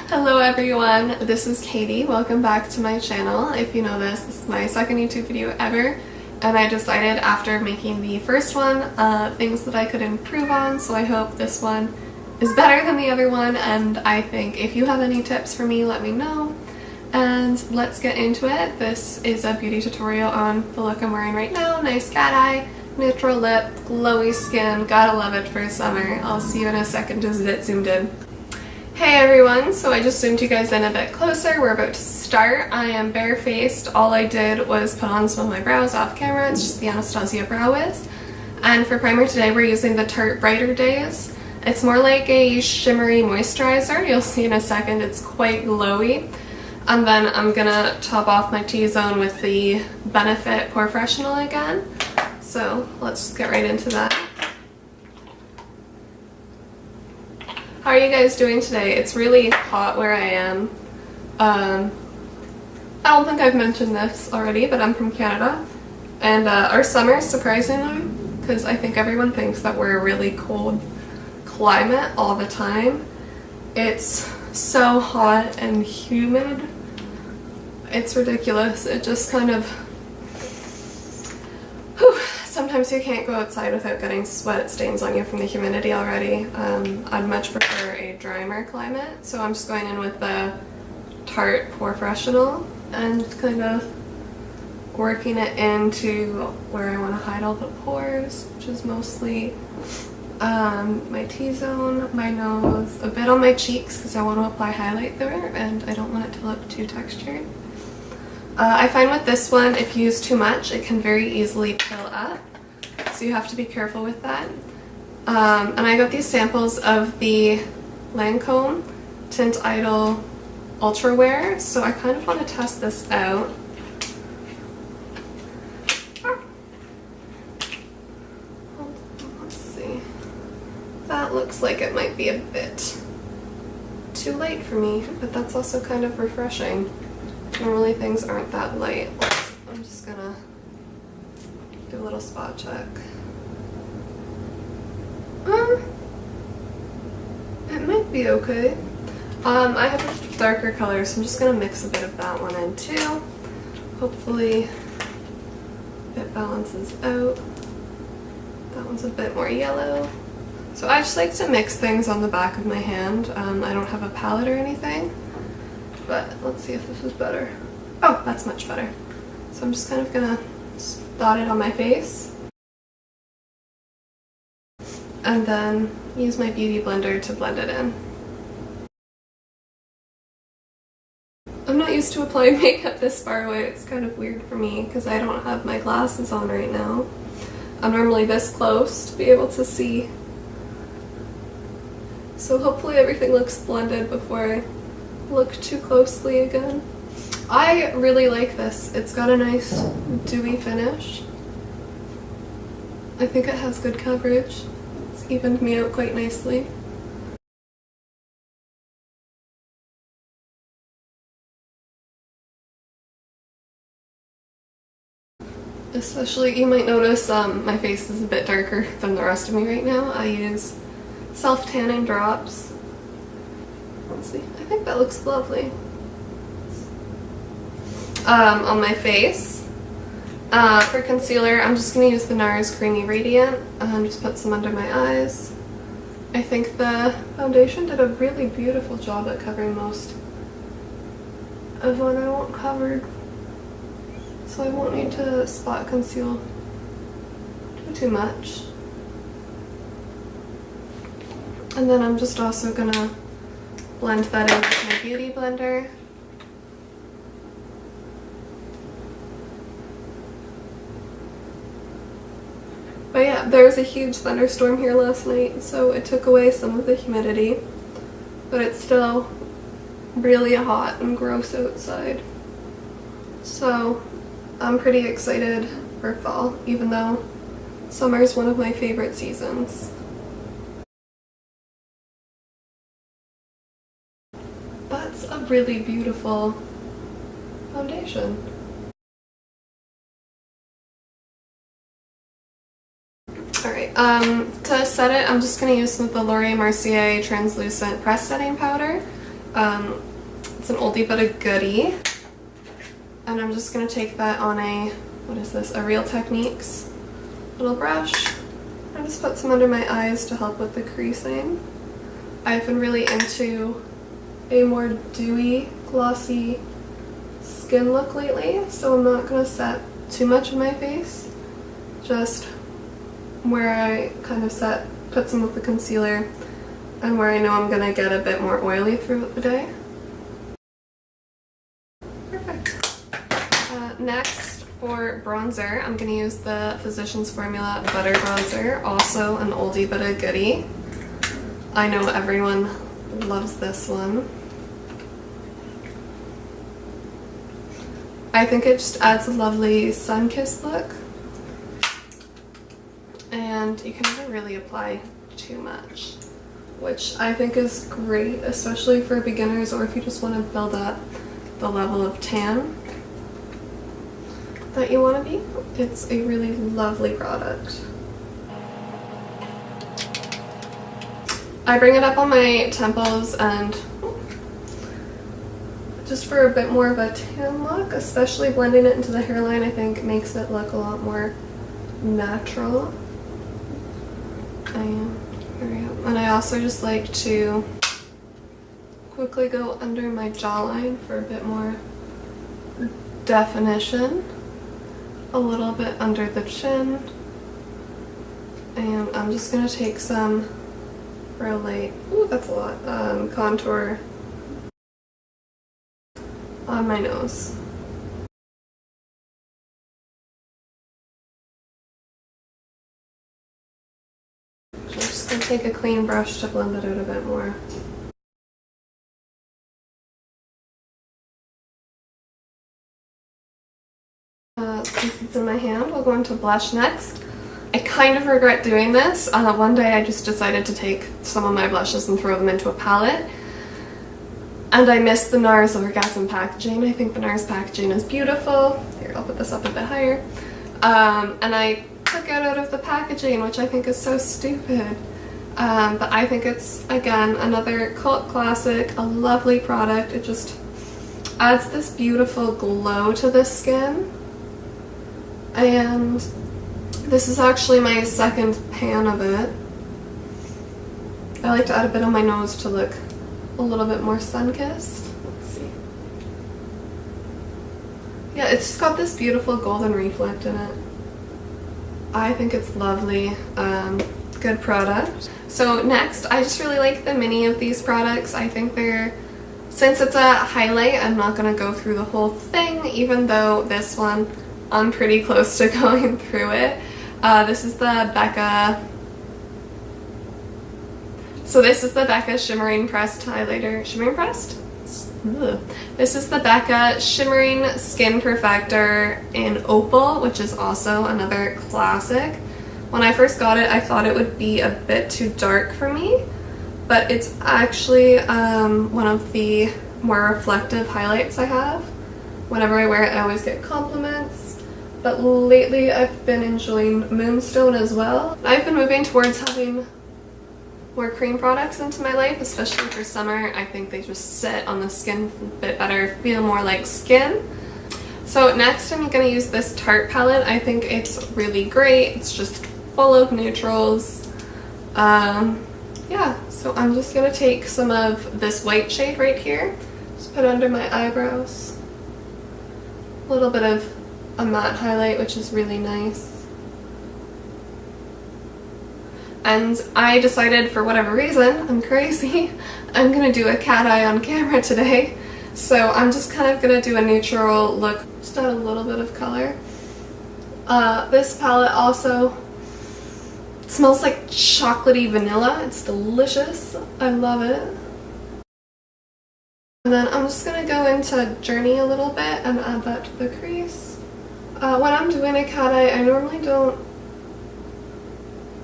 Hello everyone, this is Katie. Welcome back to my channel. If you know this is my second YouTube video ever, and I decided after making the first one things that I could improve on, so I hope this one is better than the other one, and I think if you have any tips for me, let me know. And let's get into it. This is a beauty tutorial on the look I'm wearing right now. Nice cat eye, neutral lip, glowy skin, gotta love it for summer. I'll see you in a second as it zoomed in. Hey everyone, so I just zoomed you guys in a bit closer. We're about to start. I am barefaced. All I did was put on some of my brows off camera. It's just the Anastasia Brow Wiz. And for primer today we're using the Tarte Brighter Days. It's more like a shimmery moisturizer. You'll see in a second it's quite glowy. And then I'm gonna top off my T-zone with the Benefit POREfessional again. So let's just get right into that. How are you guys doing today? It's really hot where I am. I don't think I've mentioned this already, but I'm from Canada. And our summer, surprisingly, because I think everyone thinks that we're a really cold climate all the time. It's so hot and humid. It's ridiculous. It just kind of... whew, sometimes you can't go outside without getting sweat stains on you from the humidity already. I'd much prefer a drier climate, so I'm just going in with the Tarte POREfessional and kind of working it into where I want to hide all the pores, which is mostly my T-zone, my nose, a bit on my cheeks because I want to apply highlight there and I don't want it to look too textured. I find with this one, if you use too much, it can very easily pill up, so you have to be careful with that. And I got these samples of the Lancôme Tint Idole Ultra Wear, so I kind of want to test this out. Let's see. That looks like it might be a bit too light for me, but that's also kind of refreshing. Normally things aren't that light. I'm just gonna do a little spot check. It might be okay. I have a darker color, so I'm just gonna mix a bit of that one in too. Hopefully it balances out. That one's a bit more yellow. So I just like to mix things on the back of my hand. I don't have a palette or anything. But let's see if this is better. Oh, that's much better. So I'm just kind of gonna dot it on my face. And then use my beauty blender to blend it in. I'm not used to applying makeup this far away. It's kind of weird for me because I don't have my glasses on right now. I'm normally this close to be able to see. So hopefully everything looks blended before I look too closely again. I really like this. It's got a nice dewy finish. I think it has good coverage. It's evened me out quite nicely. Especially, you might notice my face is a bit darker than the rest of me right now. I use self-tanning drops. Let's see, I think that looks lovely. On my face. For concealer, I'm just going to use the Nars Creamy Radiant and just put some under my eyes. I think the foundation did a really beautiful job at covering most of what I want covered. So I won't need to spot conceal too much. And then I'm just also going to blend that in with my beauty blender. But yeah, there was a huge thunderstorm here last night, so it took away some of the humidity. But it's still really hot and gross outside. So I'm pretty excited for fall, even though summer is one of my favorite seasons. That's a really beautiful foundation. Alright, To set it, I'm just going to use some of the Mercier translucent press setting powder. It's an oldie but a goodie. And I'm just going to take that on a, what is this, a Real Techniques little brush. I just put some under my eyes to help with the creasing. I've been really into a more dewy, glossy skin look lately, so I'm not going to set too much of my face. Just where I kind of put some of the concealer and where I know I'm going to get a bit more oily throughout the day. Perfect. Next, for bronzer, I'm going to use the Physicians Formula Butter Bronzer, also an oldie but a goodie. I know everyone loves this one. I think it just adds a lovely sun-kissed look. And you can never really apply too much, which I think is great, especially for beginners or if you just want to build up the level of tan that you want to be. It's a really lovely product. I bring it up on my temples and just for a bit more of a tan look, especially blending it into the hairline, I think makes it look a lot more natural. And I also just like to quickly go under my jawline for a bit more definition. A little bit under the chin. And I'm just going to take some real light, ooh, that's a lot, contour on my nose. I'm just going to take a clean brush to blend it out a bit more. Since it's in my hand, we'll go into blush next. I kind of regret doing this. One day I just decided to take some of my blushes and throw them into a palette. And I missed the Nars Orgasm packaging. I think the Nars packaging is beautiful. Here, I'll put this up a bit higher. And I took it out of the packaging, which I think is so stupid. But I think it's, again, another cult classic, a lovely product. It just adds this beautiful glow to the skin. And this is actually my second pan of it. I like to add a bit on my nose to look a little bit more sun-kissed. Let's see. Yeah, it's just got this beautiful golden reflect in it. I think it's lovely. Good product. So next, I just really like the mini of these products. I think they're, since it's a highlight, I'm not going to go through the whole thing, even though this one, I'm pretty close to going through it. This is the Becca. So this is the Becca Shimmering Pressed Highlighter. Shimmering Pressed? Ugh. This is the Becca Shimmering Skin Perfector in Opal, which is also another classic. When I first got it, I thought it would be a bit too dark for me, but it's actually one of the more reflective highlights I have. Whenever I wear it, I always get compliments. But lately I've been enjoying Moonstone as well. I've been moving towards having more cream products into my life, especially for summer. I think they just sit on the skin a bit better, feel more like skin. So next I'm going to use this Tarte palette. I think it's really great. It's just full of neutrals. Yeah, so I'm just going to take some of this white shade right here, just put it under my eyebrows. A little bit of a matte highlight, which is really nice. And I decided, for whatever reason, I'm crazy, I'm gonna do a cat eye on camera today. So I'm just kind of gonna do a neutral look, just add a little bit of color. This palette also smells like chocolatey vanilla. It's delicious. I love it. And then I'm just gonna go into Journey a little bit and add that to the crease. When I'm doing a cat eye, I normally don't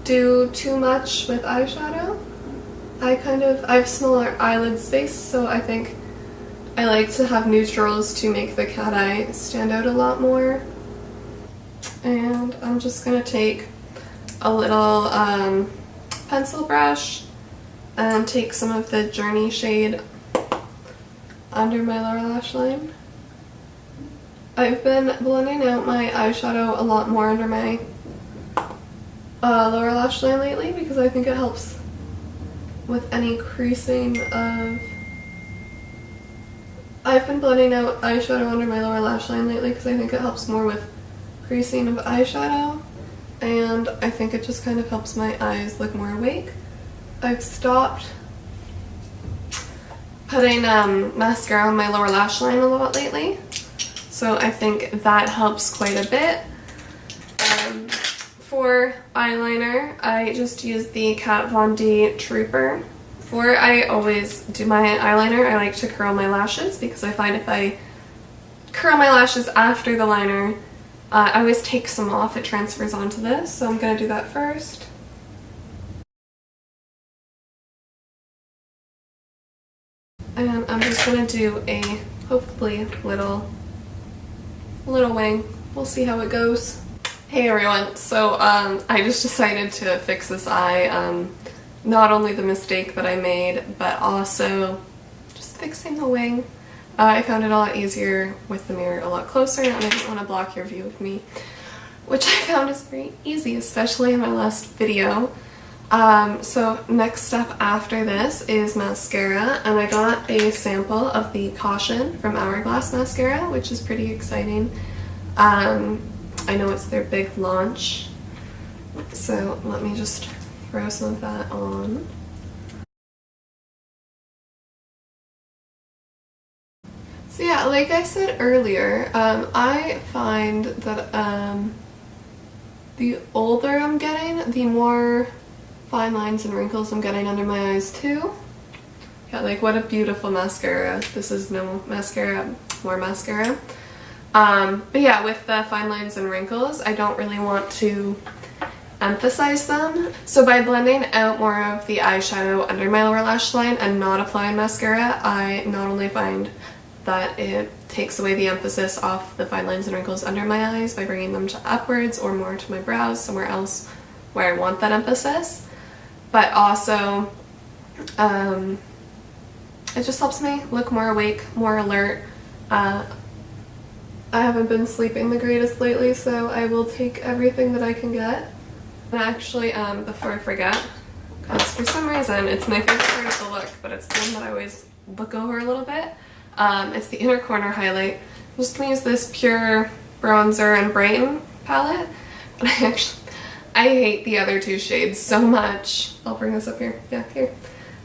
do too much with eyeshadow. I have smaller eyelid space, so I think I like to have neutrals to make the cat eye stand out a lot more. And I'm just going to take a little pencil brush and take some of the Journey shade under my lower lash line. I've been blending out my eyeshadow a lot more under my lower lash line lately because I think it helps with any creasing of... I've been blending out eyeshadow under my lower lash line lately because I think it helps more with creasing of eyeshadow, and I think it just kind of helps my eyes look more awake. I've stopped putting mascara on my lower lash line a lot lately, so I think that helps quite a bit. For eyeliner, I just use the Kat Von D Trooper. Before I always do my eyeliner, I like to curl my lashes because I find if I curl my lashes after the liner, I always take some off. It transfers onto this, so I'm going to do that first. And I'm just going to do a, hopefully, little wing. We'll see how it goes. Hey everyone, so I just decided to fix this eye. Not only the mistake that I made, but also just fixing the wing. I found it a lot easier with the mirror a lot closer, and I didn't want to block your view of me, which I found is very easy, especially in my last video. So next step after this is mascara, and I got a sample of the Caution from Hourglass mascara, which is pretty exciting. I know it's their big launch, so let me just throw some of that on. So yeah, like I said earlier, I find that the older I'm getting, the more fine lines and wrinkles I'm getting under my eyes too. Yeah, like what a beautiful mascara. This is no mascara, more mascara. But yeah, with the fine lines and wrinkles, I don't really want to emphasize them. So by blending out more of the eyeshadow under my lower lash line and not applying mascara, I not only find that it takes away the emphasis off the fine lines and wrinkles under my eyes by bringing them to upwards or more to my brows, somewhere else where I want that emphasis, but also it just helps me look more awake, more alert. I haven't been sleeping the greatest lately, so I will take everything that I can get. And actually, before I forget, because for some reason it's my favorite part of the look, but it's the one that I always look over a little bit. It's the inner corner highlight. I'm just going to use this Pure Bronzer and Brighten palette. And I hate the other two shades so much. I'll bring this up here. Yeah, here.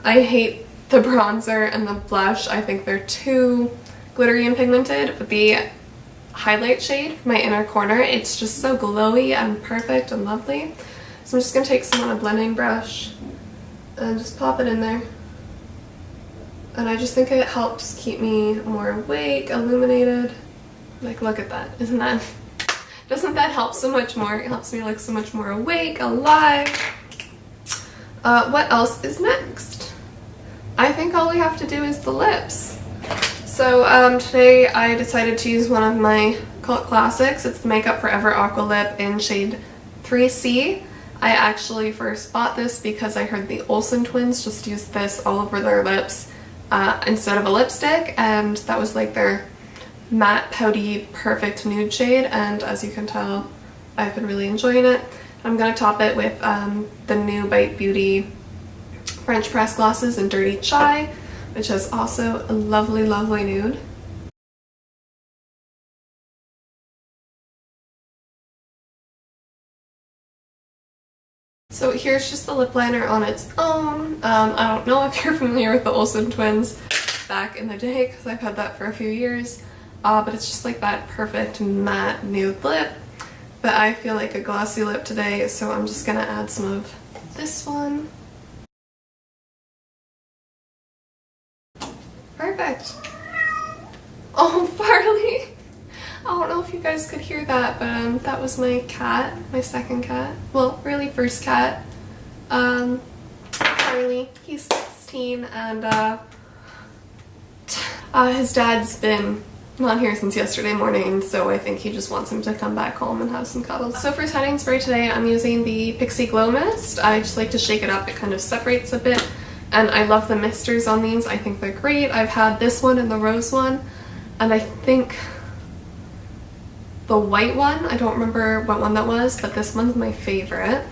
I hate the bronzer and the blush. I think they're too glittery and pigmented, but the highlight shade, my inner corner, it's just so glowy and perfect and lovely. So I'm just going to take some on a blending brush and just pop it in there. And I just think it helps keep me more awake, illuminated. Like, look at that. Doesn't that help so much more? It helps me look so much more awake, alive. What else is next? I think all we have to do is the lips. So today I decided to use one of my cult classics. It's the Makeup Forever Aqua Lip in shade 3C. I actually first bought this because I heard the Olsen twins just used this all over their lips instead of a lipstick, and that was like their matte, pouty, perfect nude shade, and as you can tell, I've been really enjoying it. I'm going to top it with the new Bite Beauty French Press Glosses in Dirty Chai, which is also a lovely, lovely nude. So here's just the lip liner on its own. I don't know if you're familiar with the Olsen twins back in the day, because I've had that for a few years, but it's just like that perfect matte nude lip. But I feel like a glossy lip today, so I'm just gonna add some of this one. Perfect. Oh, Farley! I don't know if you guys could hear that, but that was my cat, my second cat. Well, really first cat. Farley. He's 16, and his dad's been not here since yesterday morning, so I think he just wants him to come back home and have some cuddles. So for setting spray today, I'm using the Pixi Glow Mist. I just like to shake it up, it kind of separates a bit, and I love the misters on these. I think they're great. I've had this one and the rose one, and I think the white one, I don't remember what one that was, but this one's my favorite.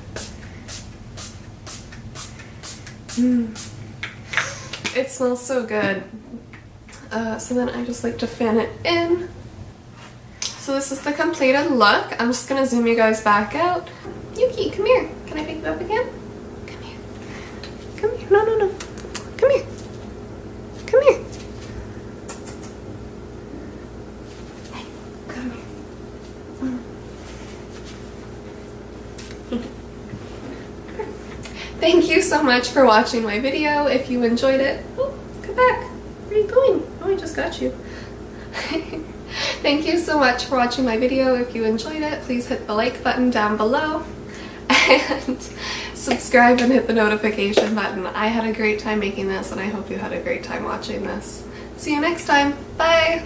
It smells so good. So then I just like to fan it in. So this is the completed look. I'm just gonna zoom you guys back out. Yuki, come here. Can I pick you up again? Come here. Come here. No, no, no. Come here. Come here. Hey, come here. Thank you so much for watching my video. If you enjoyed it, oh, come back. Where are you going? Oh, I just got you. Thank you so much for watching my video. If you enjoyed it, please hit the like button down below and subscribe and hit the notification button. I had a great time making this, and I hope you had a great time watching this. See you next time. Bye!